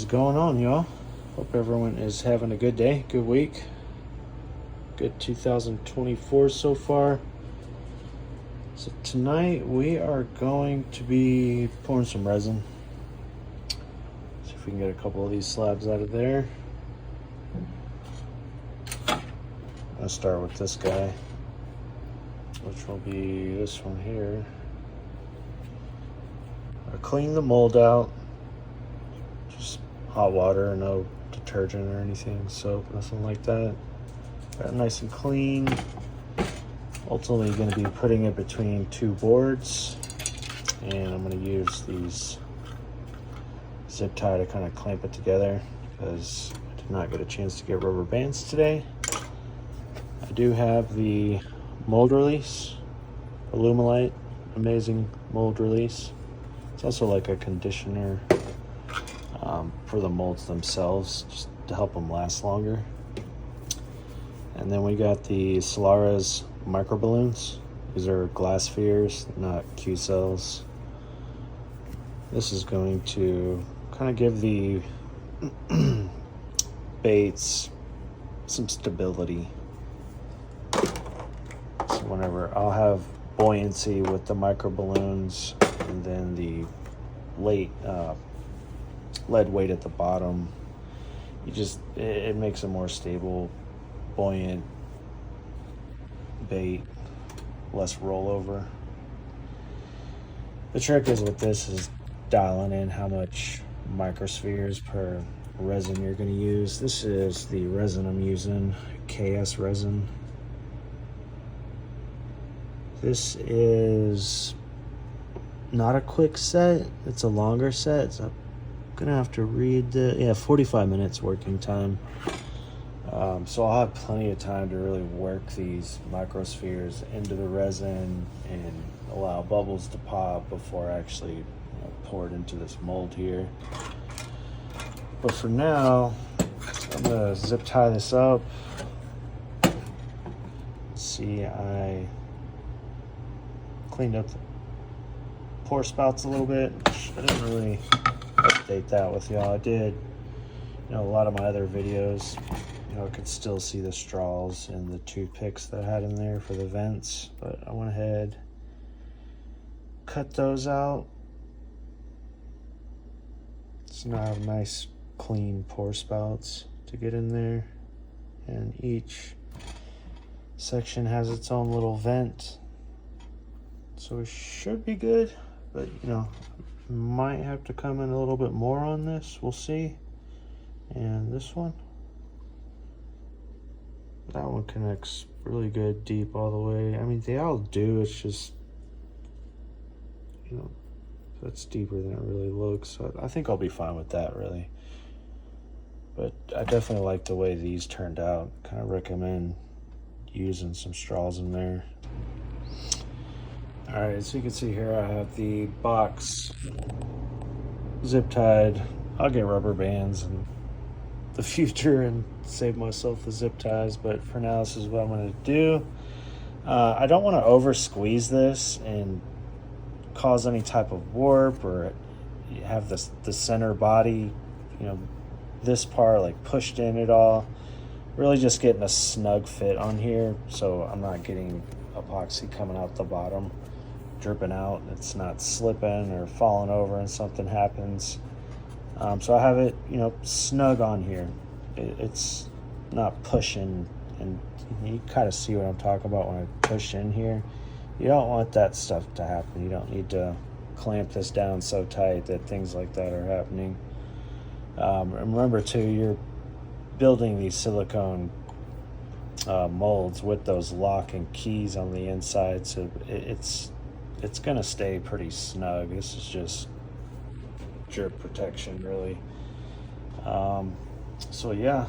is going on, y'all? Hope everyone is having a good day, good week, good 2024 so far. So tonight we are going to be pouring some resin. See if we can get a couple of these slabs out of there. I'll start with this guy, which will be this one here. I clean the mold out, just hot water, no detergent or anything, soap, nothing like that. Got it nice and clean. Ultimately going to be putting it between two boards, and I'm going to use these zip tie to kind of clamp it together because I did not get a chance to get rubber bands today. I do have the mold release, Alumilite, amazing mold release. It's also like a conditioner for the molds themselves, just to help them last longer. And then we got the Solaris micro balloons. These are glass spheres, not Q cells. This is going to kind of give the baits some stability. So whenever I'll have buoyancy with the micro balloons, and then the lead weight at the bottom, it makes a more stable, buoyant bait, less rollover. The trick is with this is dialing in how much microspheres per resin you're going to use. This is the resin I'm using, KS resin. This is not a quick set, it's a longer set, so I'm gonna have to read 45 minutes working time. So I'll have plenty of time to really work these microspheres into the resin and allow bubbles to pop before I actually pour it into this mold here. But for now, I'm gonna zip tie this up. See, I cleaned up the pour spouts a little bit. I didn't really update that with y'all. I did, a lot of my other videos, I could still see the straws and the toothpicks that I had in there for the vents, but I went ahead, cut those out. So now I have nice clean pour spouts to get in there, and each section has its own little vent, so it should be good. But might have to come in a little bit more on this, we'll see. And this one, that one connects really good deep all the way. I mean, they all do, it's just that's deeper than it really looks, so I think I'll be fine with that, really. But I definitely like the way these turned out. Kind of recommend using some straws in there. All right, so you can see here I have the box zip tied. I'll get rubber bands in the future and save myself the zip ties, but for now this is what I'm going to do. I don't want to over squeeze this and cause any type of warp or have the center body, this part like pushed in at all. Really just getting a snug fit on here, so I'm not getting epoxy coming out the bottom, dripping out. It's not slipping or falling over and something happens. So I have it, snug on here. It's not pushing, and you kind of see what I'm talking about when I push in here. You don't want that stuff to happen. You don't need to clamp this down so tight that things like that are happening. Remember too, you're building these silicone molds with those lock and keys on the inside, so it's gonna stay pretty snug. This is just drip protection, really. So yeah,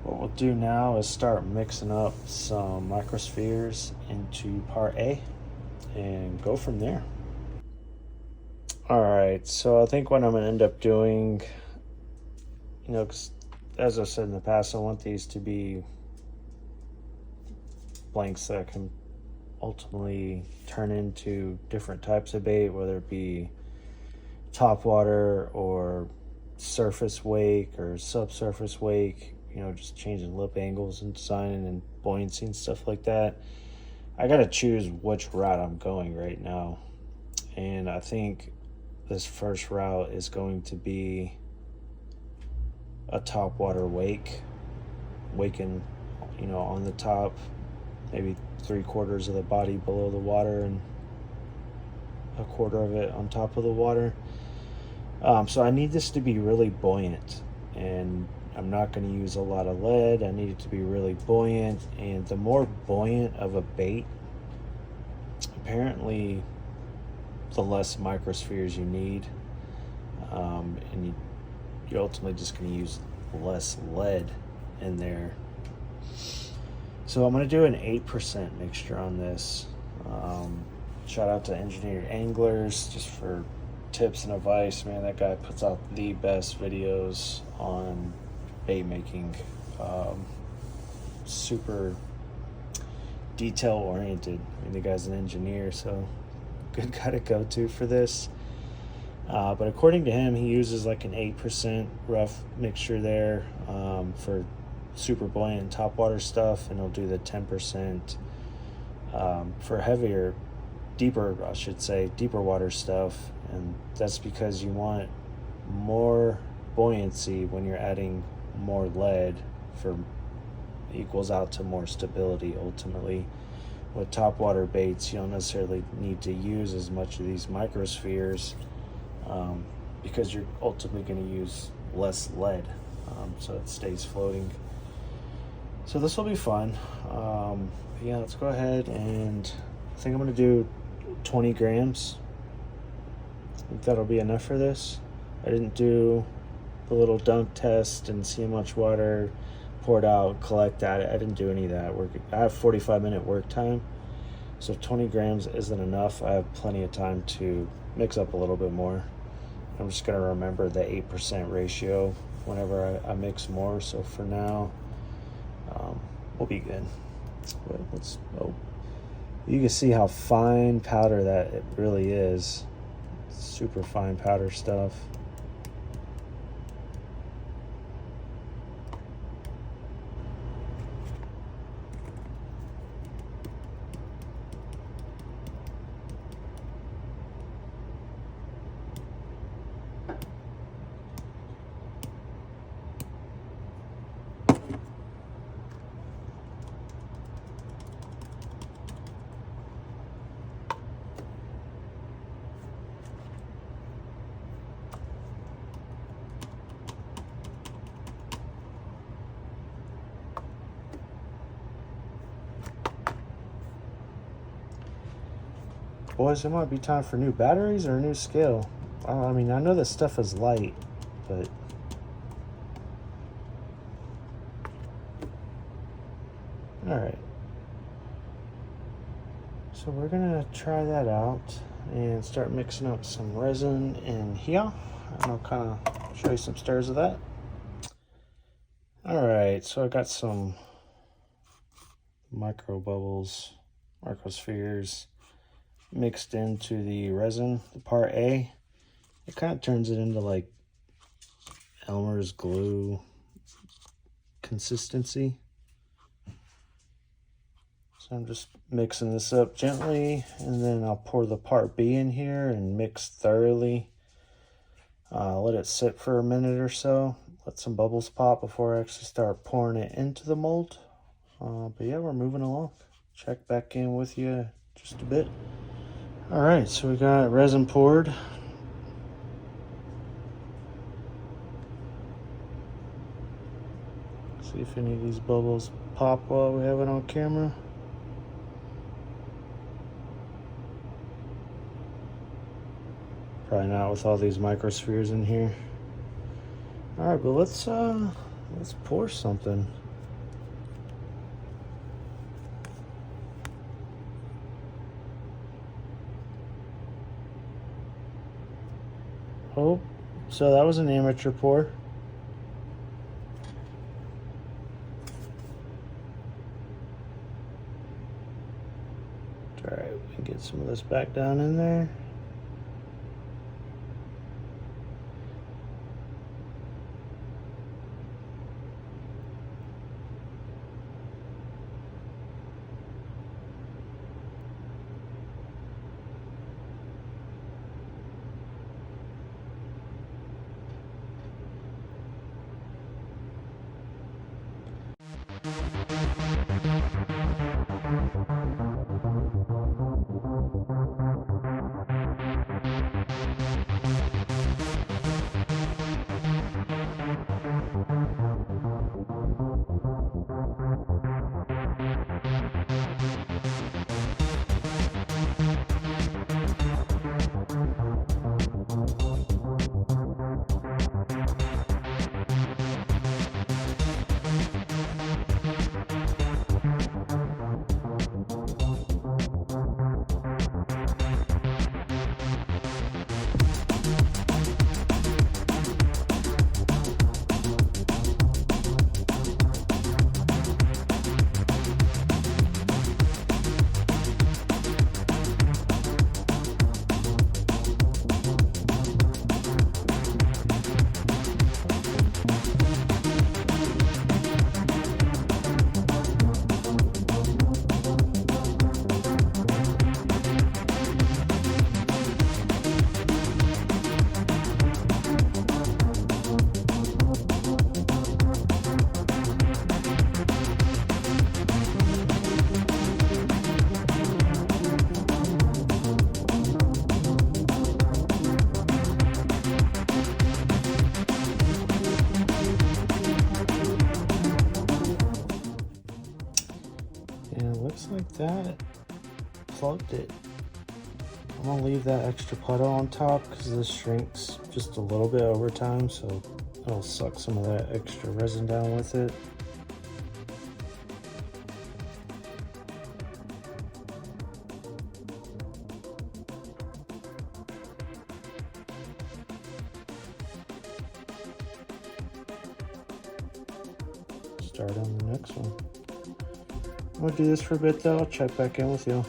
what we'll do now is start mixing up some microspheres into part A and go from there. All right, so I think what I'm gonna end up doing, 'cause as I've said in the past, I want these to be blanks that I can ultimately turn into different types of bait, whether it be top water or surface wake or subsurface wake, you know, just changing lip angles and designing and buoyancy and stuff like that. I gotta choose which route I'm going right now. And I think this first route is going to be a top water wake, waking, you know, on the top, maybe 3/4 of the body below the water and 1/4 of it on top of the water. So I need this to be really buoyant, and I'm not going to use a lot of lead. I need it to be really buoyant, and the more buoyant of a bait, apparently the less microspheres you need, and you're ultimately just going to use less lead in there. So I'm going to do an 8% mixture on this. Shout out to Engineered Anglers just for tips and advice. Man, that guy puts out the best videos on bait making. Super detail oriented. I mean, the guy's an engineer, so good guy to go to for this. But according to him, he uses like an 8% rough mixture there for super buoyant top water stuff, and he'll do the 10% for heavier, deeper water stuff. And that's because you want more buoyancy when you're adding more lead, for equals out to more stability ultimately. With top water baits, you don't necessarily need to use as much of these microspheres because you're ultimately going to use less lead, so it stays floating. So this will be fun. Yeah, let's go ahead, and I think I'm going to do 20 grams. I think that'll be enough for this. I didn't do the little dunk test and see how much water poured out, collect that. I didn't do any of that work. I have 45-minute work time, so 20 grams isn't enough. I have plenty of time to mix up a little bit more. I'm just going to remember the 8% ratio whenever I mix more. So for now, we'll be good. But you can see how fine powder that it really is. Super fine powder stuff. Boys, it might be time for new batteries or a new scale. I mean, I know this stuff is light, but all right. So we're gonna try that out and start mixing up some resin in here, and I'll kind of show you some stirs of that. All right, so I got some micro bubbles, microspheres mixed into the resin, the part A. It kind of turns it into like Elmer's glue consistency. So I'm just mixing this up gently, and then I'll pour the part B in here and mix thoroughly. Let it sit for a minute or so, let some bubbles pop before I actually start pouring it into the mold. But yeah, we're moving along. Check back in with you just a bit. All right, so we got resin poured. See if any of these bubbles pop while we have it on camera. Probably not with all these microspheres in here. All right, but let's pour something. Oh, so that was an amateur pour. All right, we can get some of this back down in there. And it looks like that plugged it. I'm gonna leave that extra puddle on top because this shrinks just a little bit over time, so it'll suck some of that extra resin down with it. Start on the next one. I'm gonna do this for a bit though, I'll check back in with you.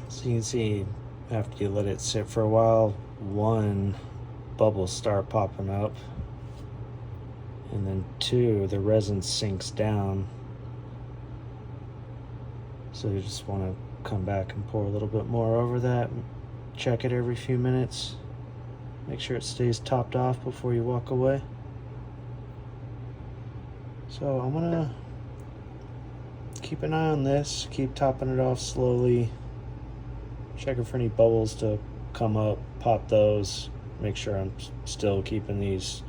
So you can see after you let it sit for a while, one bubbles start popping up, and then two, the resin sinks down. So you just want to come back and pour a little bit more over that. Check it every few minutes. Make sure it stays topped off before you walk away. So I'm gonna keep an eye on this, keep topping it off slowly, checking for any bubbles to come up, pop those, make sure I'm still keeping these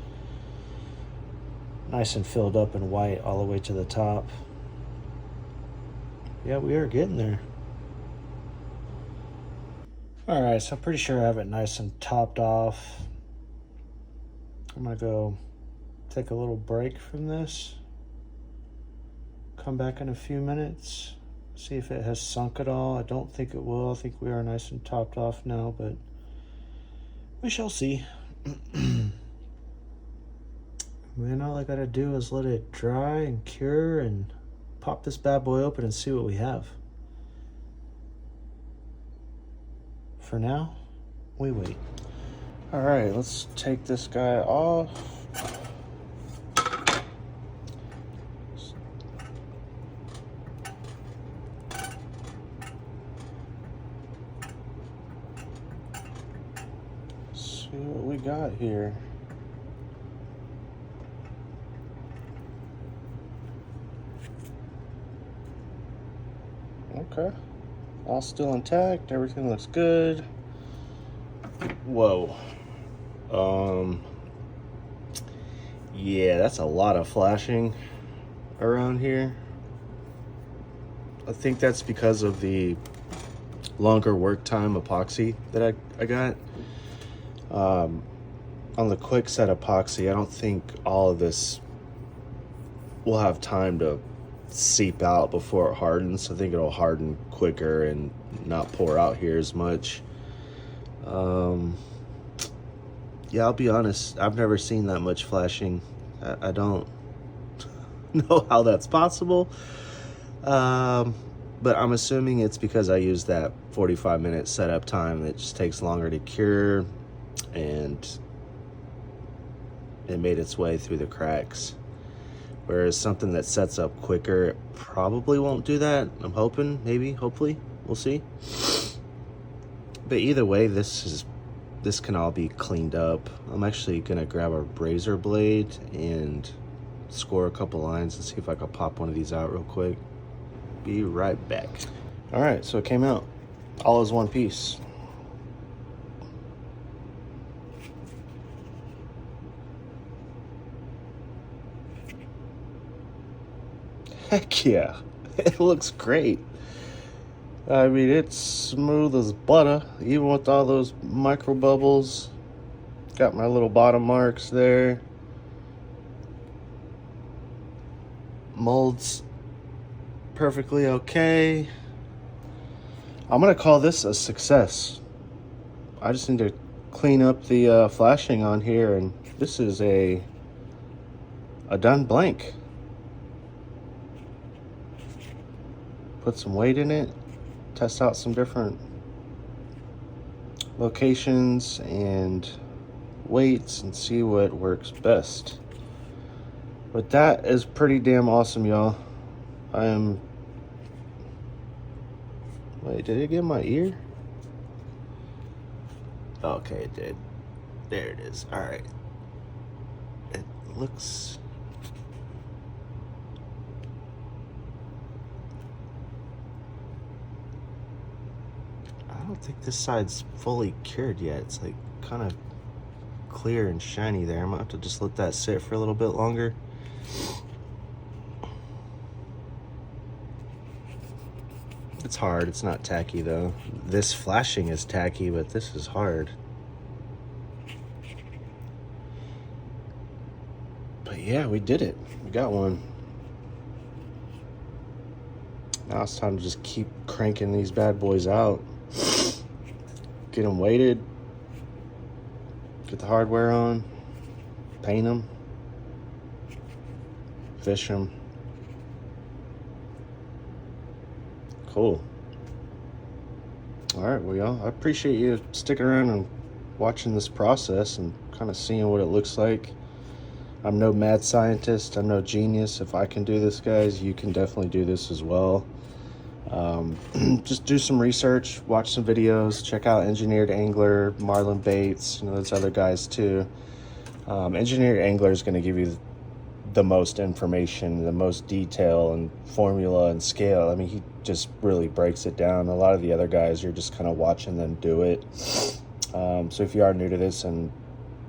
nice and filled up and white all the way to the top. Yeah, we are getting there. All right, so I'm pretty sure I have it nice and topped off. I'm gonna go take a little break from this. Come back in a few minutes, see if it has sunk at all. I don't think it will. I think we are nice and topped off now, but we shall see. Man, all I gotta do is let it dry and cure and pop this bad boy open and see what we have. For now, we wait. All right, let's take this guy off. See what we got here. Okay. All still intact, everything looks good. Whoa. Yeah, that's a lot of flashing around here. I think that's because of the longer work time epoxy that I got. On the quick set epoxy, I don't think all of this will have time to seep out before it hardens. I think it'll harden quicker and not pour out here as much. Yeah, I'll be honest, I've never seen that much flashing. I don't know how that's possible. But I'm assuming it's because I used that 45-minute setup time. It just takes longer to cure, and it made its way through the cracks. Whereas something that sets up quicker probably won't do that. I'm hoping, maybe, hopefully, we'll see. But either way, this is this can all be cleaned up. I'm actually gonna grab a razor blade and score a couple lines and see if I can pop one of these out real quick. Be right back. All right, so it came out all as one piece. Heck yeah, it looks great. I mean, it's smooth as butter, even with all those micro bubbles. Got my little bottom marks there. Molds perfectly okay. I'm gonna call this a success. I just need to clean up the flashing on here, and this is a done blank. Put some weight in it, test out some different locations and weights and see what works best. But that is pretty damn awesome, y'all. Wait, did it get in my ear? Okay, it did. There it is. All right. It looks... I don't think this side's fully cured yet. It's like kind of clear and shiny there. I'm gonna have to just let that sit for a little bit longer. It's hard, it's not tacky though. This flashing is tacky, but this is hard. But yeah, we did it. We got one. Now it's time to just keep cranking these bad boys out. Get them weighted. Get the hardware on. Paint them. Fish them. Cool. All right, well, y'all, I appreciate you sticking around and watching this process and kind of seeing what it looks like. I'm no mad scientist. I'm no genius. If I can do this, guys, you can definitely do this as well. Just do some research, watch some videos, check out Engineered Angler, Marlin Baits, those other guys too. Engineered Angler is going to give you the most information, the most detail and formula and scale. I mean, he just really breaks it down. A lot of the other guys, you're just kind of watching them do it. So if you are new to this and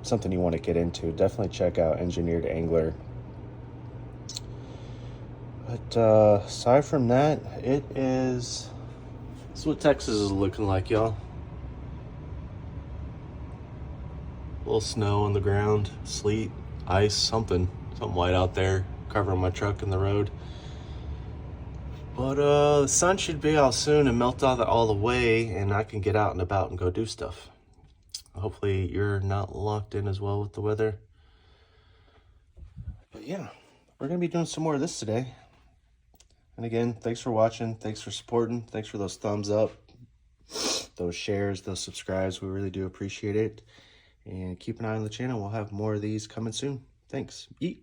something you want to get into, definitely check out Engineered Angler. But aside from that, this is what Texas is looking like, y'all. A little snow on the ground, sleet, ice, something white out there covering my truck in the road. But the sun should be out soon and melt all the way, and I can get out and about and go do stuff. Hopefully you're not locked in as well with the weather. But yeah, we're gonna be doing some more of this today. And again, thanks for watching, thanks for supporting, thanks for those thumbs up, those shares, those subscribes. We really do appreciate it. And keep an eye on the channel. We'll have more of these coming soon. Thanks. Yeet.